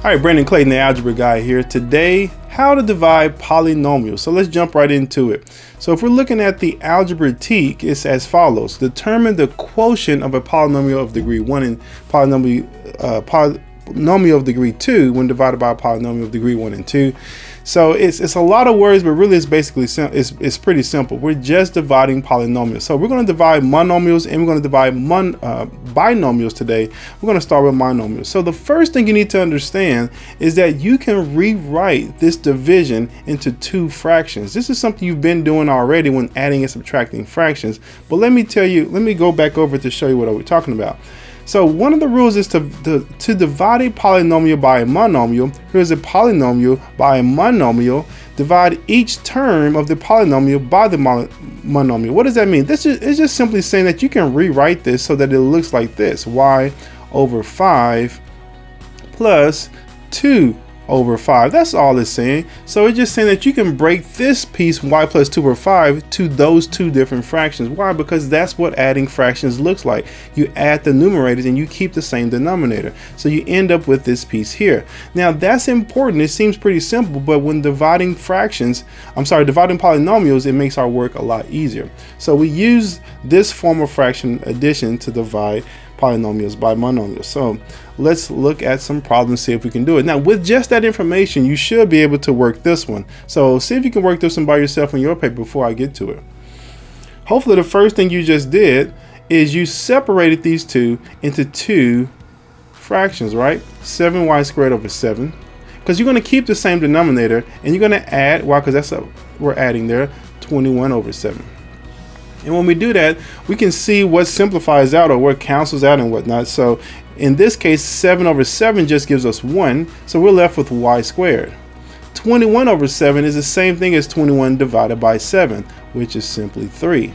All right, Brandon Clayton, the Algebra Guy here. Today, how to divide polynomials. So let's jump right into it. So if we're looking at the algebraic, it's as follows. Determine the quotient of a polynomial of degree 1 and polynomial of degree 2 when divided by a polynomial of degree 1 and 2. So it's a lot of words, but really it's basically it's pretty simple. We're just dividing polynomials. So we're going to divide monomials and we're going to divide binomials today. We're going to start with monomials. So the first thing you need to understand is that you can rewrite this division into two fractions. This is something you've been doing already when adding and subtracting fractions. But let me go back over to show you what we're talking about. So one of the rules is to divide a polynomial by a monomial. Here's a polynomial by a monomial. Divide each term of the polynomial by the monomial. What does that mean? It's just simply saying that you can rewrite this so that it looks like this. Y over 5 plus 2 over 5. That's all it's saying. So it's just saying that you can break this piece y plus 2 over 5 to those two different fractions. Why? Because that's what adding fractions looks like. You add the numerators and you keep the same denominator. So you end up with this piece here. Now that's important. It seems pretty simple, but when dividing polynomials, it makes our work a lot easier. So we use this form of fraction addition to divide polynomials by monomials. So let's look at some problems, see if we can do it. Now with just that information, you should be able to work this one. So see if you can work this one by yourself on your paper before I get to it. Hopefully the first thing you just did is you separated these two into two fractions, right? 7y squared over 7. Because you're going to keep the same denominator and you're going to add y, because that's what we're adding there, 21 over 7. And when we do that, we can see what simplifies out or what cancels out and whatnot. So in this case, 7 over 7 just gives us 1. So we're left with y squared. 21 over 7 is the same thing as 21 divided by 7, which is simply 3.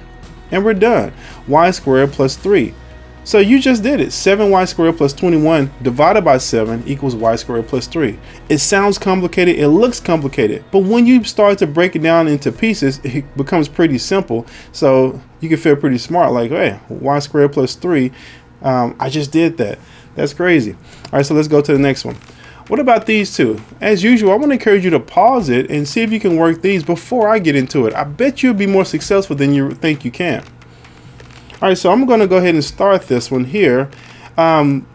And we're done. Y squared plus 3. So you just did it. 7y squared plus 21 divided by 7 equals y squared plus 3. It sounds complicated. It looks complicated. But when you start to break it down into pieces, it becomes pretty simple. So you can feel pretty smart, like, hey, y squared plus 3. I just did that. That's crazy. All right, so let's go to the next one. What about these two? As usual, I want to encourage you to pause it and see if you can work these before I get into it. I bet you'll be more successful than you think you can. All right, so I'm going to go ahead and start this one here.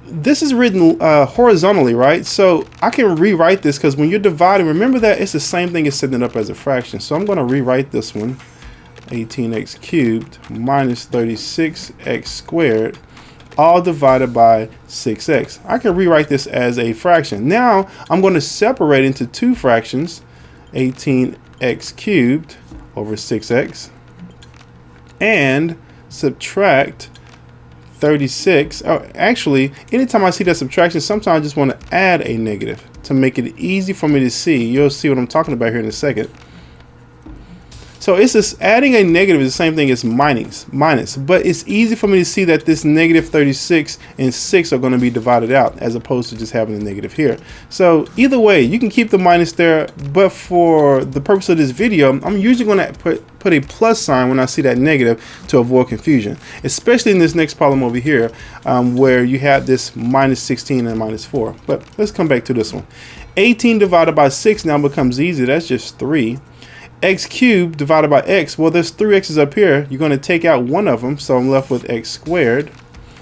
This is written horizontally, right? So I can rewrite this because when you're dividing, remember that it's the same thing as setting it up as a fraction. So I'm going to rewrite this one, 18x cubed minus 36x squared, all divided by 6x. I can rewrite this as a fraction. Now I'm going to separate into two fractions, 18x cubed over 6x, and subtract 36. Oh, actually, anytime I see that subtraction, sometimes I just want to add a negative to make it easy for me to see. You'll see what I'm talking about here in a second. So it's just adding a negative is the same thing as minus, but it's easy for me to see that this negative 36 and 6 are going to be divided out as opposed to just having a negative here. So either way, you can keep the minus there, but for the purpose of this video, I'm usually going to put a plus sign when I see that negative to avoid confusion, especially in this next problem over here where you have this minus 16 and minus 4. But let's come back to this one. 18 divided by 6 now becomes easy. That's just 3. X cubed divided by x, well, there's 3 x's up here. You're going to take out one of them, so I'm left with x squared.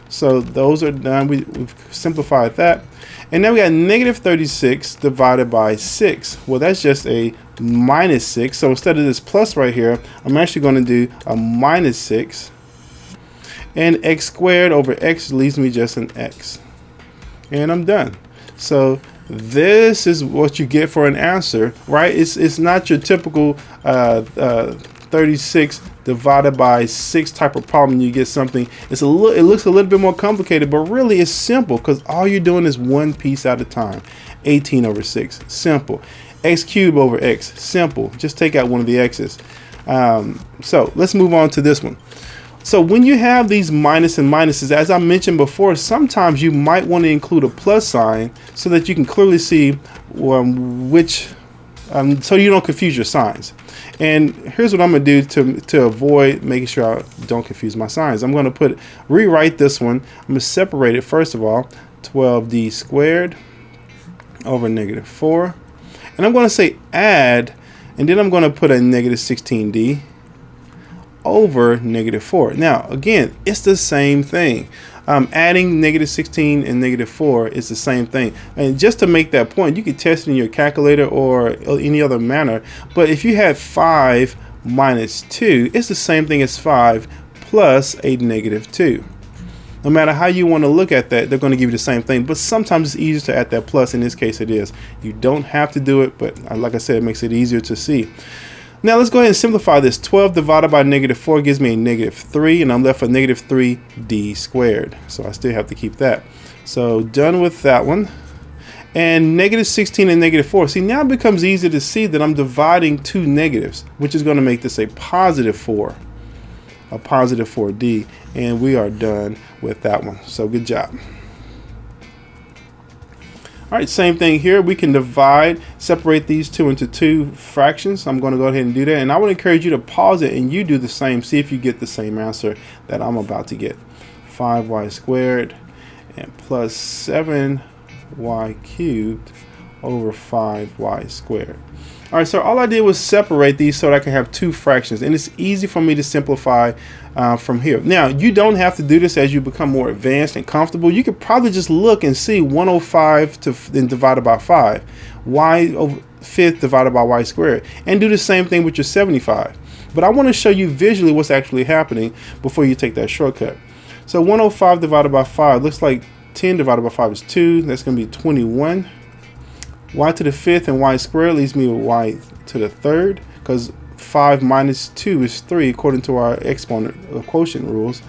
So those are done. We've simplified that. And now we got negative 36 divided by 6. Well, that's just a minus 6. So instead of this plus right here, I'm actually going to do a minus 6. And x squared over x leaves me just an x. And I'm done. So this is what you get for an answer, right? It's not your typical 36 divided by 6 type of problem. You get something. It looks a little bit more complicated, but really it's simple because all you're doing is one piece at a time. 18 over 6, simple. X cubed over x, simple. Just take out one of the x's. So let's move on to this one. So when you have these minus and minuses, as I mentioned before, sometimes you might want to include a plus sign so that you can clearly see so you don't confuse your signs. And here's what I'm going to do to avoid making sure I don't confuse my signs. I'm going to rewrite this one. I'm going to separate it first of all, 12d squared over -4. And I'm going to say add, and then I'm going to put a -16d over -4. Now, again, it's the same thing. Adding -16 and -4 is the same thing. And just to make that point, you could test it in your calculator or any other manner. But if you had 5 minus 2, it's the same thing as 5 plus a -2. No matter how you want to look at that, they're going to give you the same thing. But sometimes it's easier to add that plus. In this case, it is. You don't have to do it, but like I said, it makes it easier to see. Now let's go ahead and simplify this. 12 divided by -4 gives me a -3, and I'm left with -3d squared. So I still have to keep that. So done with that one. And -16 and -4. See, now it becomes easier to see that I'm dividing two negatives, which is going to make this a +4. A +4d, and we are done with that one. So good job. All right, same thing here. We can separate these two into two fractions. I'm going to go ahead and do that, and I would encourage you to pause it and you do the same. See if you get the same answer that I'm about to get. 5y squared and plus 7y cubed over 5y squared. All right, so all I did was separate these so that I can have two fractions, and it's easy for me to simplify from here. Now, you don't have to do this as you become more advanced and comfortable. You could probably just look and see 105 then divided by 5, y over 5th divided by y squared, and do the same thing with your 75. But I want to show you visually what's actually happening before you take that shortcut. So 105 divided by 5 looks like 10 divided by 5 is 2. That's going to be 21. Y to the 5th and y squared leaves me with y to the 3rd, because 5 minus 2 is 3 according to our exponent quotient rules.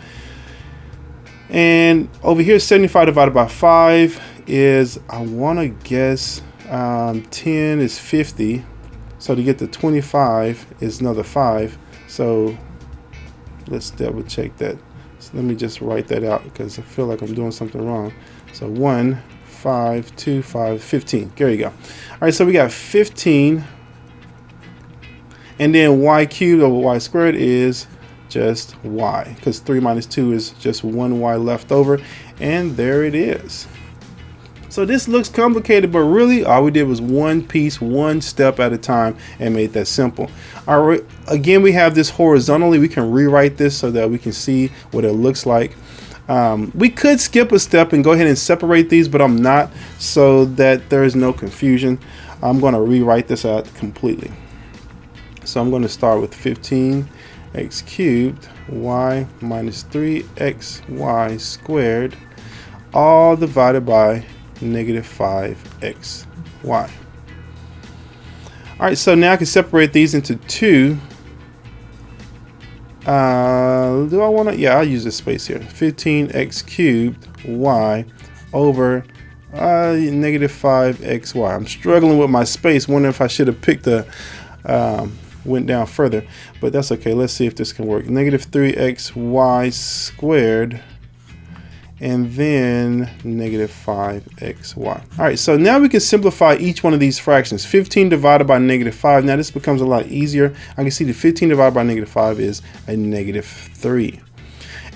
And over here 75 divided by 5 is, I want to guess 10 is 50, so to get to 25 is another 5. So let's double check that. So let me just write that out because I feel like I'm doing something wrong. So 1, 5, 2, 5, 15. There you go. All right, so we got 15, and then y cubed over y squared is just y, because 3 minus 2 is just 1y left over, and there it is. So this looks complicated, but really all we did was one piece, one step at a time, and made that simple. All right, again, we have this horizontally. We can rewrite this so that we can see what it looks like. We could skip a step and go ahead and separate these, but I'm not, so that there is no confusion. I'm going to rewrite this out completely. So I'm going to start with 15x cubed y minus 3xy squared, all divided by -5xy. All right, so now I can separate these into two. Do I want to? Yeah, I'll use this space here. 15x cubed y over -5xy. I'm struggling with my space. Wondering if I should have picked the went down further, but that's okay. Let's see if this can work. -3xy squared, and then -5xy. All right, so now we can simplify each one of these fractions. 15 divided by -5. Now this becomes a lot easier. I can see that 15 divided by -5 is a -3.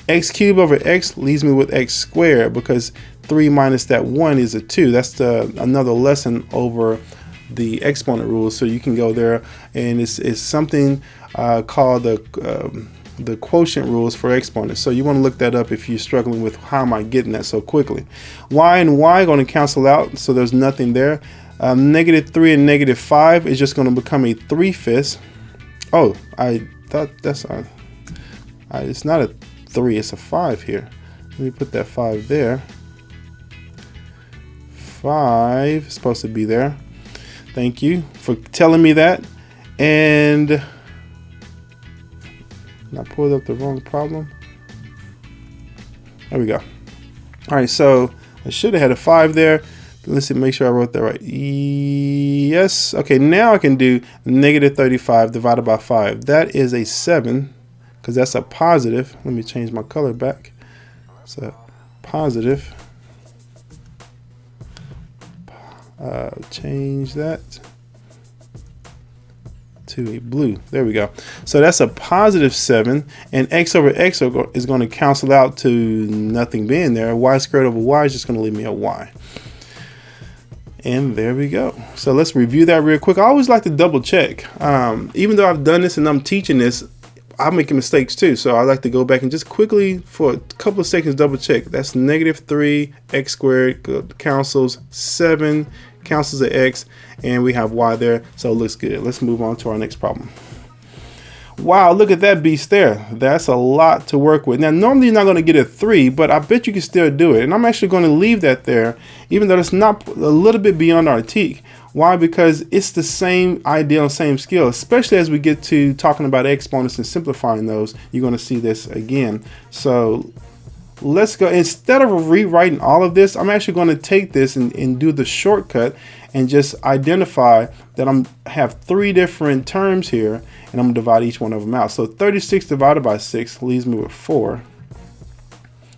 X cubed over x leaves me with x squared, because 3 minus that 1 is a 2. That's another lesson over the exponent rules. So you can go there, and it's something called the quotient rules for exponents. So you want to look that up if you're struggling with how am I getting that so quickly. Y and y are going to cancel out, so there's nothing there. -3 and -5 is just going to become a 3/5. Oh, I thought that's it's not a 3, it's a 5 here. Let me put that 5 there. 5 is supposed to be there. Thank you for telling me that. And I pulled up the wrong problem. There we go. All right, so I should have had a 5 there. Let's see, make sure I wrote that right. Yes. Okay, now I can do -35 divided by 5. That is a 7, because that's a positive. Let me change my color back. So positive. Change that to a blue. There we go. So that's a +7, and x over x is going to cancel out to nothing being there. Y squared over y is just going to leave me a y. And there we go. So let's review that real quick. I always like to double check. Even though I've done this and I'm teaching this, I'm making mistakes too. So I like to go back and just quickly, for a couple of seconds, double check. That's -3 x squared cancels 7, cancels the x, and we have y there. So it looks good. Let's move on to our next problem. Wow, look at that beast there. That's a lot to work with. Now, normally you're not going to get a 3, but I bet you can still do it. And I'm actually going to leave that there, even though it's not a little bit beyond our teak. Why? Because it's the same idea and same skill, especially as we get to talking about exponents and simplifying those. You're going to see this again. So let's go. Instead of rewriting all of this, I'm actually going to take this and do the shortcut and just identify that I have 3 different terms here, and I'm going to divide each one of them out. So 36 divided by 6 leaves me with 4.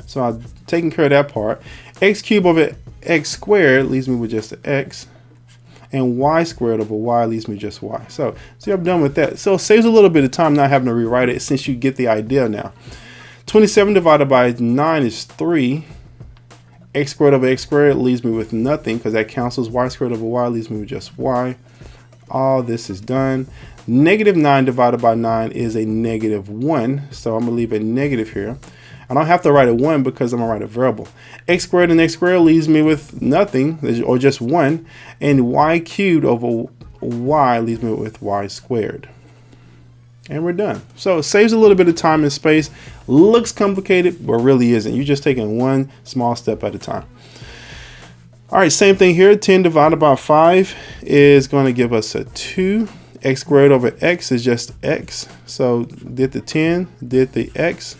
So I've taken care of that part. X cubed over x squared leaves me with just an x. And y squared over y leaves me just y. So see, I'm done with that. So it saves a little bit of time not having to rewrite it, since you get the idea now. 27 divided by 9 is 3. X squared over x squared leaves me with nothing, because that cancels. Y squared over y leaves me with just y. All this is done. -9 divided by 9 is a -1. So I'm going to leave a negative here. I don't have to write a 1 because I'm going to write a variable. X squared and x squared leaves me with nothing, or just 1. And y cubed over y leaves me with y squared. And we're done. So it saves a little bit of time and space. Looks complicated, but really isn't. You're just taking one small step at a time. All right, same thing here. 10 divided by 5 is going to give us a 2. X squared over x is just x. So did the 10, did the x,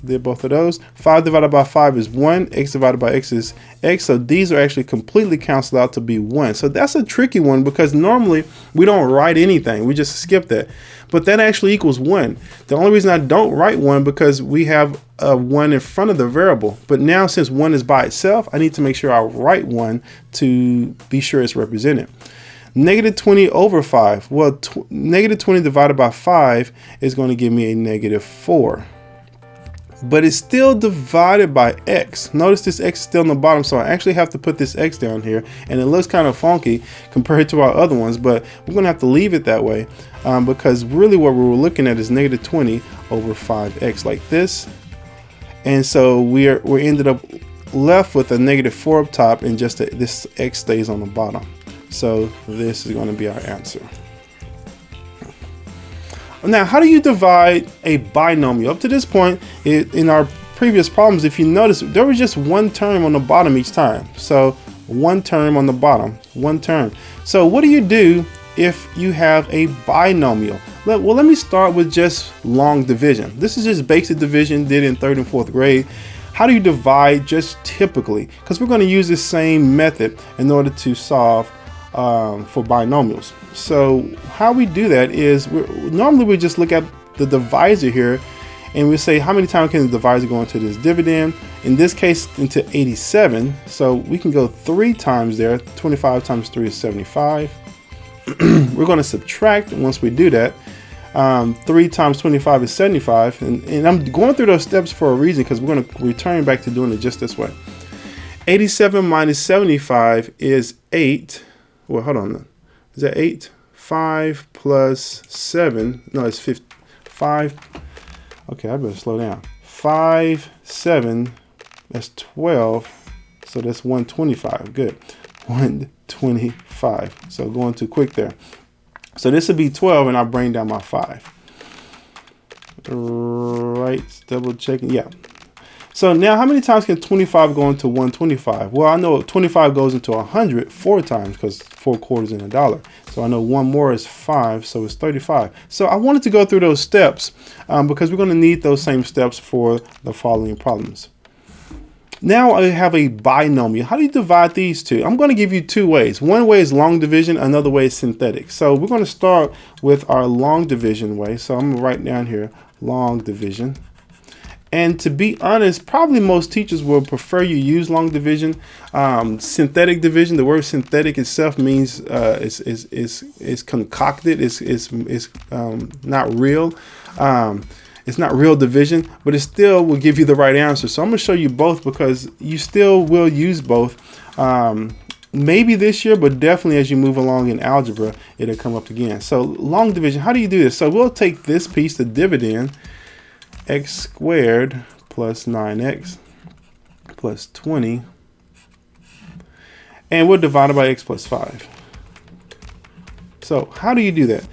did both of those. 5 divided by 5 is 1. X divided by x is x. So these are actually completely canceled out to be 1. So that's a tricky one, because normally we don't write anything. We just skip that. But that actually equals 1. The only reason I don't write 1 because we have a 1 in front of the variable. But now, since 1 is by itself, I need to make sure I write 1 to be sure it's represented. -20 over 5. Well, -20 divided by 5 is going to give me a -4. But it's still divided by x. Notice this x is still on the bottom, so I actually have to put this x down here, and it looks kind of funky compared to our other ones, but we're going to have to leave it that way, because really what we were looking at is -20 over 5x, like this. And so we ended up left with a -4 up top, and just this x stays on the bottom. So this is going to be our answer. Now, how do you divide a binomial? Up to this point, in our previous problems, if you notice, there was just one term on the bottom each time. So one term on the bottom, one term. So what do you do if you have a binomial? Well, let me start with just long division. This is just basic division, did in 3rd and 4th grade. How do you divide just typically? Because we're going to use the same method in order to solve for binomials. So how we do that is normally we just look at the divisor here, and we say how many times can the divisor go into this dividend. In this case, into 87. So we can go 3 times there. 25 times 3 is 75. We're going to subtract once we do that. 3 times 25 is 75. And I'm going through those steps for a reason, because we're going to return back to doing it just this way. 87 minus 75 is 8. Well, hold on. Is that 8? 5 plus 7. No, it's 5. Okay, I better slow down. 5, 7. That's 12. So that's 125. Good. 125. So going too quick there. So this would be 12, and I bring down my 5. Right. Double checking. Yeah. So now, how many times can 25 go into 125? Well, I know 25 goes into 100 4 times, because 4 quarters in a dollar. So I know one more is 5, so it's 35. So I wanted to go through those steps because we're going to need those same steps for the following problems. Now I have a binomial. How do you divide these two? I'm going to give you 2 ways. One way is long division, another way is synthetic. So we're going to start with our long division way. So I'm going to write down here long division. And to be honest, probably most teachers will prefer you use long division. Synthetic division, the word synthetic itself means is concocted. It's not real. It's not real division, but it still will give you the right answer. So I'm going to show you both, because you still will use both maybe this year, but definitely as you move along in algebra, it'll come up again. So long division, how do you do this? So we'll take this piece, the dividend, x squared plus 9x plus 20, and we'll divide it by x plus 5. So how do you do that?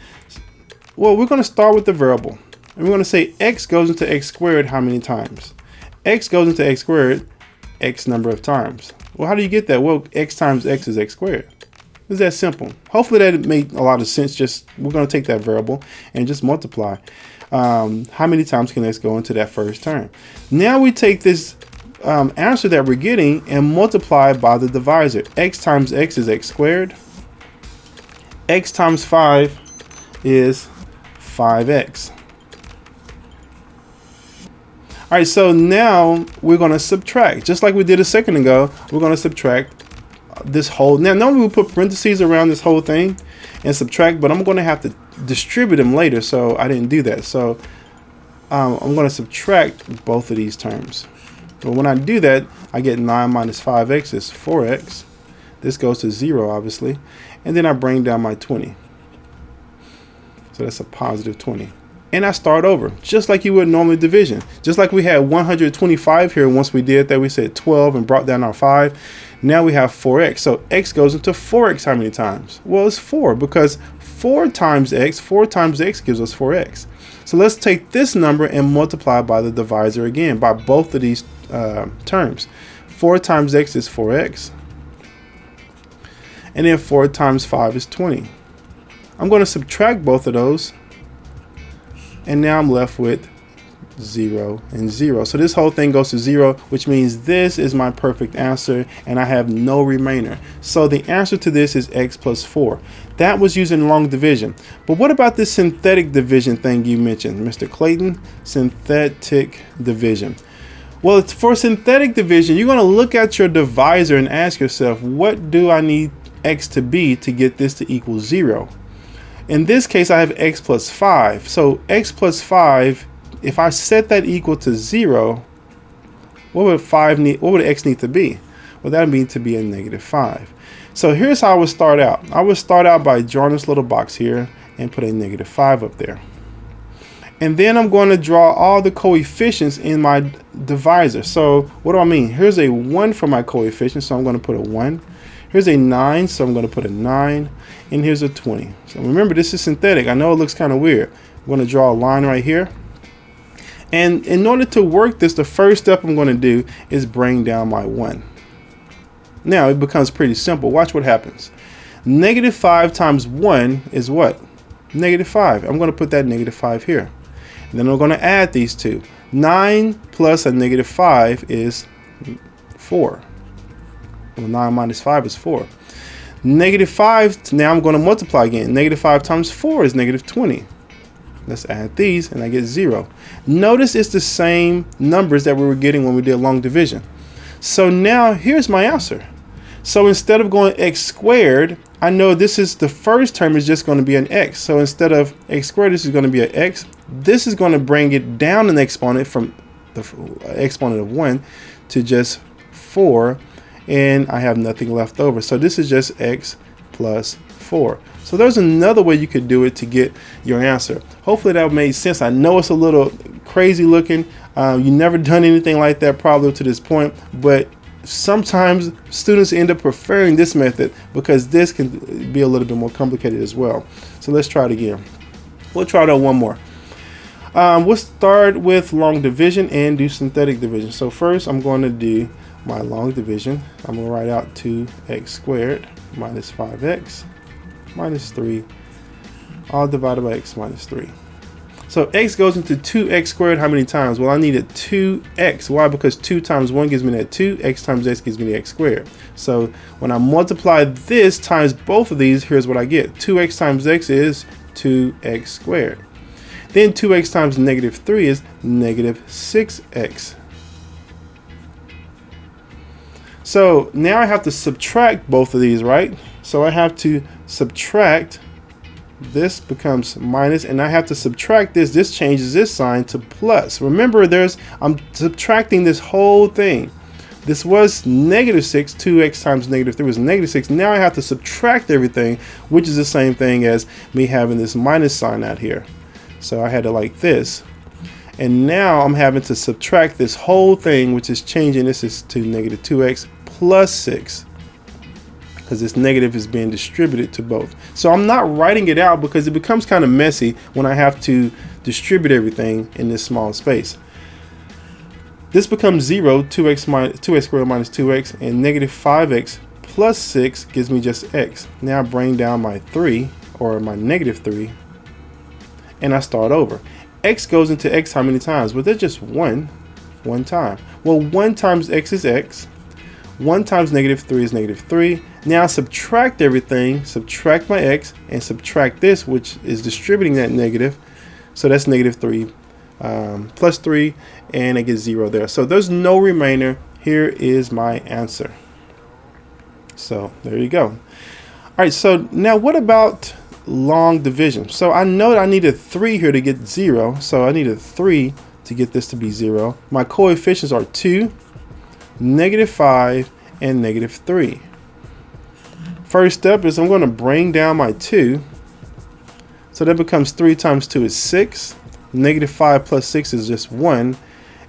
Well, we're going to start with the variable. And we're going to say x goes into x squared how many times? X goes into x squared x number of times. Well, how do you get that? Well, x times x is x squared. It's that simple. Hopefully that made a lot of sense. Just we're going to take that variable and just multiply. How many times can x go into that first term? Now we take this answer that we're getting and multiply by the divisor. X times x is x squared. X times 5 is 5x. All right, so now we're going to subtract. Just like we did a second ago, we're going to subtract this whole. Now, normally we put parentheses around this whole thing and subtract, but I'm going to have to distribute them later, so I didn't do that. So I'm going to subtract both of these terms. But when I do that, I get 9 minus 5x is 4x. This goes to 0, obviously. And then I bring down my 20. So that's a positive 20. And I start over, just like you would normally division. Just like we had 125 here once we did that, we said 12 and brought down our 5. Now we have 4x. So x goes into 4x how many times? Well, it's 4 because 4 times x gives us 4x. So let's take this number and multiply by the divisor again, by both of these terms. 4 times x is 4x. And then 4 times 5 is 20. I'm going to subtract both of those. And now I'm left with 0 and 0. So this whole thing goes to 0, which means this is my perfect answer, and I have no remainder. So the answer to this is x plus 4. That was using long division. But what about this synthetic division thing you mentioned, Mr. Clayton? Synthetic division. Well, for synthetic division, you're going to look at your divisor and ask yourself, what do I need x to be to get this to equal 0? In this case, I have x plus 5. So x plus 5, if I set that equal to 0, what would x need to be? Well, that would need to be a negative 5. So here's how I would start out. I would start out by drawing this little box here and put a negative 5 up there. And then I'm going to draw all the coefficients in my divisor. So what do I mean? Here's a 1 for my coefficient, so I'm going to put a 1. Here's a 9, so I'm going to put a 9. And here's a 20. So remember, this is synthetic. I know it looks kind of weird. I'm going to draw a line right here. And in order to work this, the first step I'm going to do is bring down my 1. Now it becomes pretty simple. Watch what happens. Negative 5 times 1 is what? Negative 5. I'm going to put that negative 5 here. And then I'm going to add these two. 9 plus a negative 5 is 4. Well, 9 minus 5 is 4. Negative 5, now I'm going to multiply again. Negative 5 times 4 is negative 20. Let's add these and I get 0. Notice it's the same numbers that we were getting when we did long division. So now here's my answer. So instead of going x squared, I know this is the first term is just going to be an x. So instead of x squared, this is going to be an x. This is going to bring it down an exponent from the exponent of 1 to just 4. And I have nothing left over. So this is just x plus 4. So there's another way you could do it to get your answer. Hopefully that made sense. I know it's a little crazy looking. You never done anything like that probably to this point, but sometimes students end up preferring this method because this can be a little bit more complicated as well. So let's try it again. We'll try it out one more. We'll start with long division and do synthetic division. So first I'm going to do my long division. I'm going to write out 2x squared minus 5x minus 3 all divided by x minus 3. So x goes into 2x squared how many times? Well, I needed 2x. Why? Because 2 times 1 gives me that 2. X times x gives me the x squared. So when I multiply this times both of these, here's what I get. 2x times x is 2x squared. Then 2x times negative 3 is negative 6x. So now I have to subtract both of these, right? So I have to subtract, this becomes minus, and I have to subtract this. This changes this sign to plus. Remember, I'm subtracting this whole thing. This was negative 6. 2x times negative 3 was negative 6. Now I have to subtract everything, which is the same thing as me having this minus sign out here. So I had it like this. And now I'm having to subtract this whole thing, which is changing this is to negative 2x plus 6. Because this negative is being distributed to both. So I'm not writing it out because it becomes kind of messy when I have to distribute everything in this small space. This becomes 0, 2x squared minus 2x, and negative 5x plus 6 gives me just x. Now I bring down my 3, or my negative 3, and I start over. X goes into x how many times? Well, there's just one time. Well, 1 times x is x. 1 times negative 3 is negative 3. Now subtract everything, subtract my x, and subtract this, which is distributing that negative. So that's negative 3 plus 3, and I get 0 there. So there's no remainder. Here is my answer. So there you go. All right, so now what about long division? So I know that I need a 3 here to get 0. So I need a 3 to get this to be 0. My coefficients are 2, negative 5, and negative 3. First step is I'm going to bring down my 2. So that becomes 3 times 2 is 6. Negative 5 plus 6 is just 1.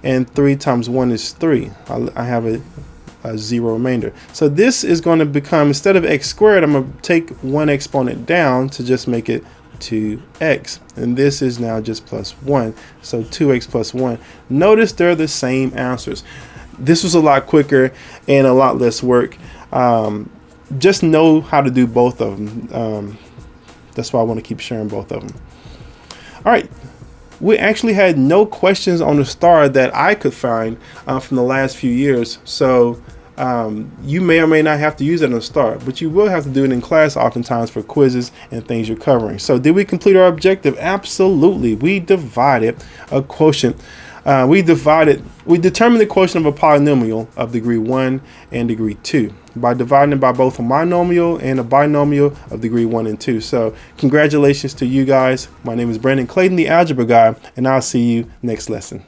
And 3 times 1 is 3. I have a 0 remainder. So this is going to become, instead of x squared, I'm going to take one exponent down to just make it 2x. And this is now just plus 1. So 2x plus 1. Notice they're the same answers. This was a lot quicker and a lot less work. Just know how to do both of them. That's why I want to keep sharing both of them. All right. We actually had no questions on the star that I could find from the last few years. So you may or may not have to use it on the star, but you will have to do it in class oftentimes for quizzes and things you're covering. So did we complete our objective? Absolutely. We divided a quotient. We determined the quotient of a polynomial of degree 1 and degree 2 by dividing it by both a monomial and a binomial of degree 1 and 2. So congratulations to you guys. My name is Brandon Clayton, the Algebra Guy, and I'll see you next lesson.